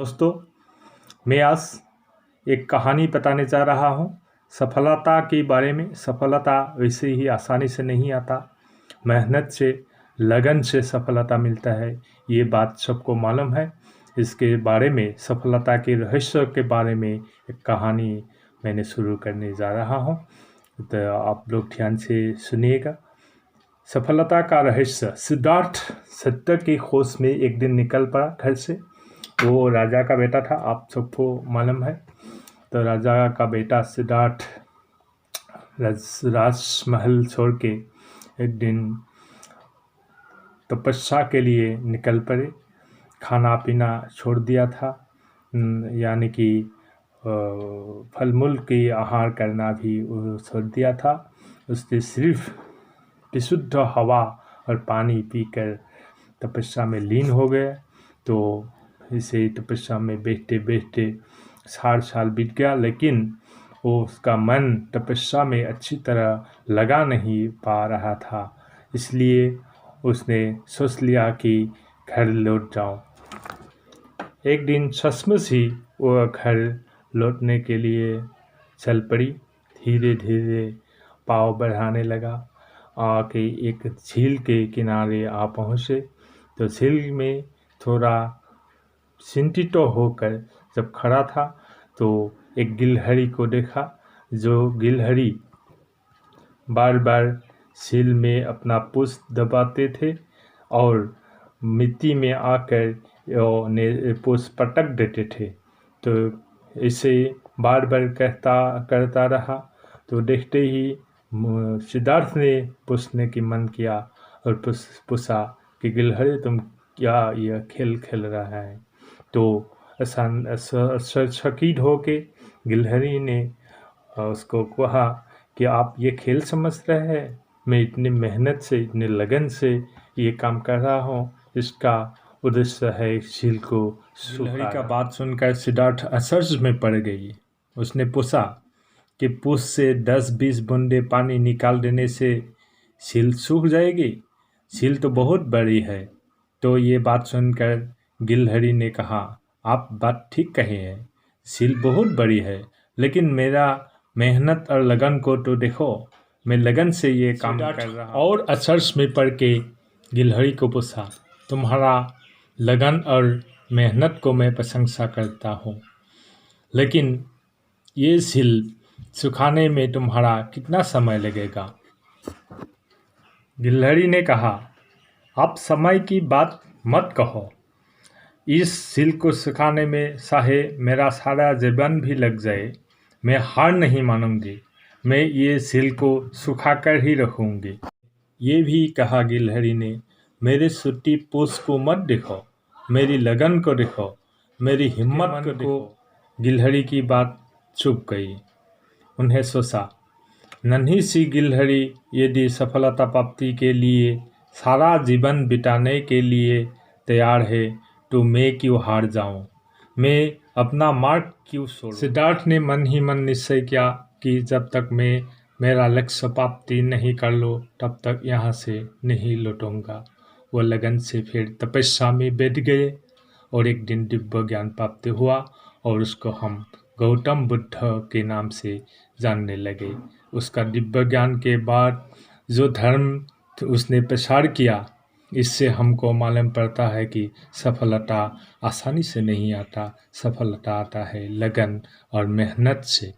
दोस्तों, मैं आज एक कहानी बताने जा रहा हूँ सफलता के बारे में। सफलता वैसे ही आसानी से नहीं आता, मेहनत से, लगन से सफलता मिलता है। ये बात सबको मालूम है। इसके बारे में, सफलता के रहस्य के बारे में एक कहानी मैंने शुरू करने जा रहा हूँ, तो आप लोग ध्यान से सुनिएगा। सफलता का रहस्य। सिद्धार्थ सत्य की खोज में एक दिन निकल पड़ा घर से। वो राजा का बेटा था, आप सबको मालूम है। तो राजा का बेटा सिद्धार्थ राजमहल छोड़ के एक दिन तपस्या के लिए निकल पड़े। खाना पीना छोड़ दिया था, यानी कि फल मूल की आहार करना भी छोड़ दिया था। उसने सिर्फ विशुद्ध हवा और पानी पीकर तपस्या में लीन हो गए। तो इसे तपस्या में बैठते बैठते 60 साल बीत गया, लेकिन वो उसका मन तपस्या में अच्छी तरह लगा नहीं पा रहा था। इसलिए उसने सोच लिया कि घर लौट जाऊं। एक दिन सचमुच ही वो घर लौटने के लिए चल पड़ी। धीरे धीरे पाँव बढ़ाने लगा। आके एक झील के किनारे आ पहुँचे। तो झील में थोड़ा चिंतित होकर जब खड़ा था तो एक गिलहरी को देखा। जो गिलहरी बार बार झील में अपना पूंछ दबाते थे और मिट्टी में आकर पूंछ पटक देते थे। तो इसे बार बार करता रहा। तो देखते ही सिद्धार्थ ने पूछने की मन किया और पूछा कि गिलहरी, तुम क्या यह खेल खेल रहा है? तो चकित होके गिलहरी ने उसको कहा कि आप ये खेल समझ रहे हैं? मैं इतनी मेहनत से, इतने लगन से ये काम कर रहा हूँ। इसका उद्देश्य है झील को सुखाना। गिलहरी का बात सुनकर सिद्धार्थ अचरज में पड़ गई। उसने पूछा कि पूंछ से 10-20 बूंदे पानी निकाल देने से झील सूख जाएगी? झील तो बहुत बड़ी है। तो ये बात सुनकर गिलहरी ने कहा, आप बात ठीक कहे हैं, झील बहुत बड़ी है, लेकिन मेरा मेहनत और लगन को तो देखो। मैं लगन से ये काम कर रहा हूँ। और अचरज में पड़ के गिलहरी को पूछा, तुम्हारा लगन और मेहनत को मैं प्रशंसा करता हूँ, लेकिन ये झील सुखाने में तुम्हारा कितना समय लगेगा? गिलहरी ने कहा, आप समय की बात मत कहो। इस झील को सुखाने में चाहे मेरा सारा जीवन भी लग जाए, मैं हार नहीं मानूंगी। मैं ये झील को सुखाकर ही रखूंगी। ये भी कहा गिलहरी ने, मेरे सूटी पूंछ को मत देखो, मेरी लगन को देखो, मेरी हिम्मत को देखो। गिलहरी की बात चुप गई। उन्हें सोचा, नन्ही सी गिलहरी यदि सफलता प्राप्ति के लिए सारा जीवन बिताने के लिए तैयार है, तो मैं क्यों हार जाऊं? मैं अपना मार्ग क्यों छोड़ूं? सिद्धार्थ ने मन ही मन निश्चय किया कि जब तक मैं मेरा लक्ष्य प्राप्ति नहीं कर लो, तब तक यहाँ से नहीं लौटूंगा। वो लगन से फिर तपस्या में बैठ गए और एक दिन दिव्य ज्ञान प्राप्त हुआ और उसको हम गौतम बुद्ध के नाम से जानने लगे। उसका दिव्य ज्ञान के बाद जो धर्म उसने प्रसार किया, इससे हमको मालूम पड़ता है कि सफलता आसानी से नहीं आता। सफलता आता है लगन और मेहनत से।